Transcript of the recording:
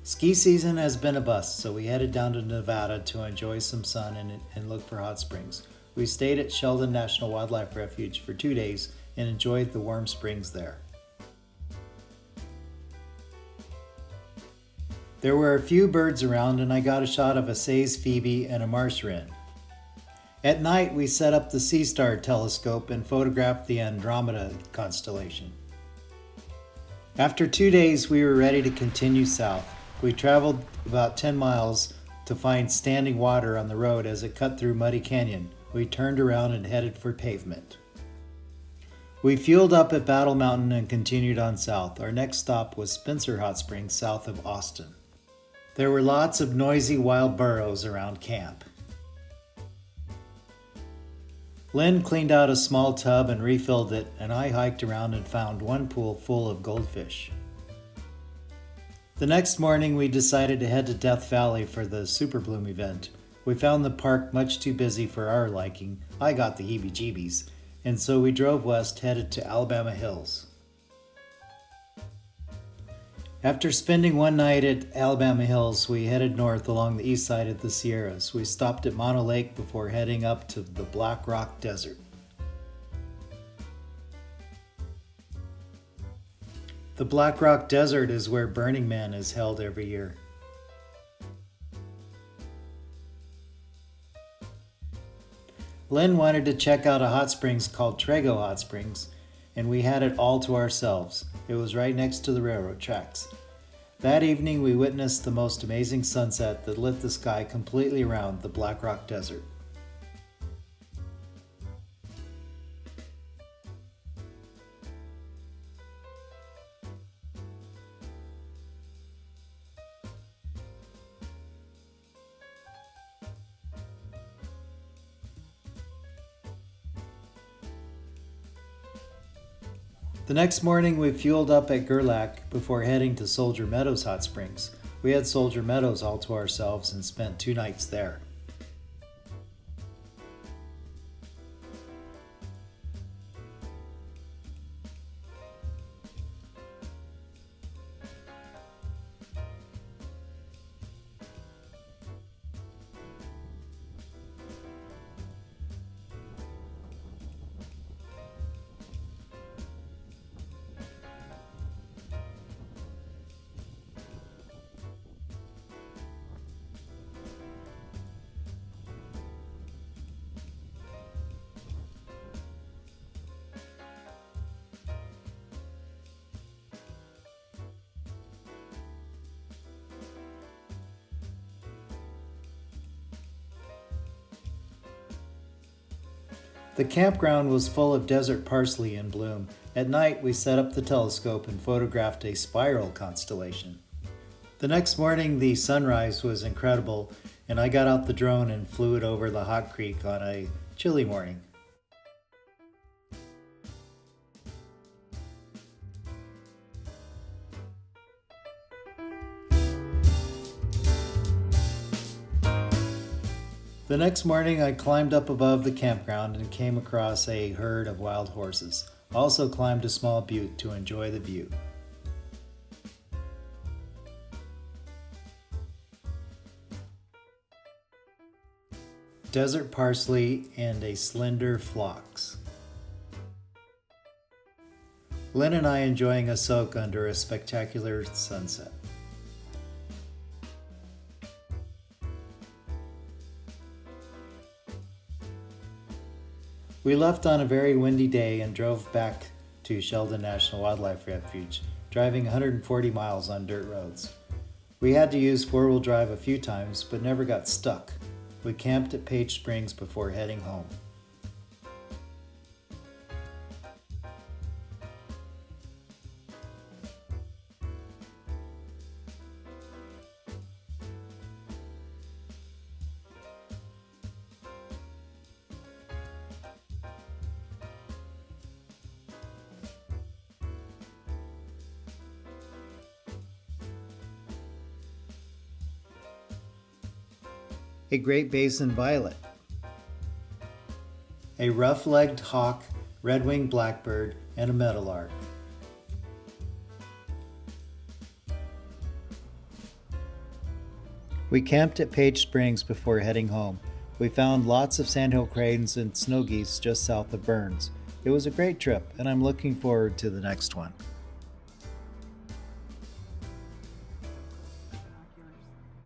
Ski season has been a bust, so we headed down to Nevada to enjoy some sun and look for hot springs. We stayed at Sheldon National Wildlife Refuge for 2 days and enjoyed the warm springs there. There were a few birds around and I got a shot of a Say's phoebe and a marsh wren. At night, we set up the Sea Star telescope and photographed the Andromeda constellation. After 2 days, we were ready to continue south. We traveled about 10 miles to find standing water on the road as it cut through Muddy Canyon. We turned around and headed for pavement. We fueled up at Battle Mountain and continued on south. Our next stop was Spencer Hot Springs, south of Austin. There were lots of noisy wild burros around camp. Lynn cleaned out a small tub and refilled it, and I hiked around and found one pool full of goldfish. The next morning, we decided to head to Death Valley for the Super Bloom event. We found the park much too busy for our liking. I got the heebie-jeebies, and so we drove west, headed to Alabama Hills. After spending one night at Alabama Hills, we headed north along the east side of the Sierras. We stopped at Mono Lake before heading up to the Black Rock Desert. The Black Rock Desert is where Burning Man is held every year. Lynn wanted to check out a hot springs called Trago Hot Springs, and we had it all to ourselves. It was right next to the railroad tracks. That evening, we witnessed the most amazing sunset that lit the sky completely around the Black Rock Desert. The next morning, we fueled up at Gerlach before heading to Soldier Meadows Hot Springs. We had Soldier Meadows all to ourselves and spent 2 nights there. The campground was full of desert parsley in bloom. At night, we set up the telescope and photographed a spiral constellation. The next morning, the sunrise was incredible, and I got out the drone and flew it over the Hot Creek on a chilly morning. The next morning, I climbed up above the campground and came across a herd of wild horses. I also climbed a small butte to enjoy the view. Desert parsley and a slender phlox. Lynn and I enjoying a soak under a spectacular sunset. We left on a very windy day and drove back to Sheldon National Wildlife Refuge, driving 140 miles on dirt roads. We had to use four-wheel drive a few times, but never got stuck. We camped at Page Springs before heading home. A Great Basin violet, a rough-legged hawk, red-winged blackbird, and a meadowlark. We camped at Page Springs before heading home. We found lots of sandhill cranes and snow geese just south of Burns. It was a great trip, and I'm looking forward to the next one.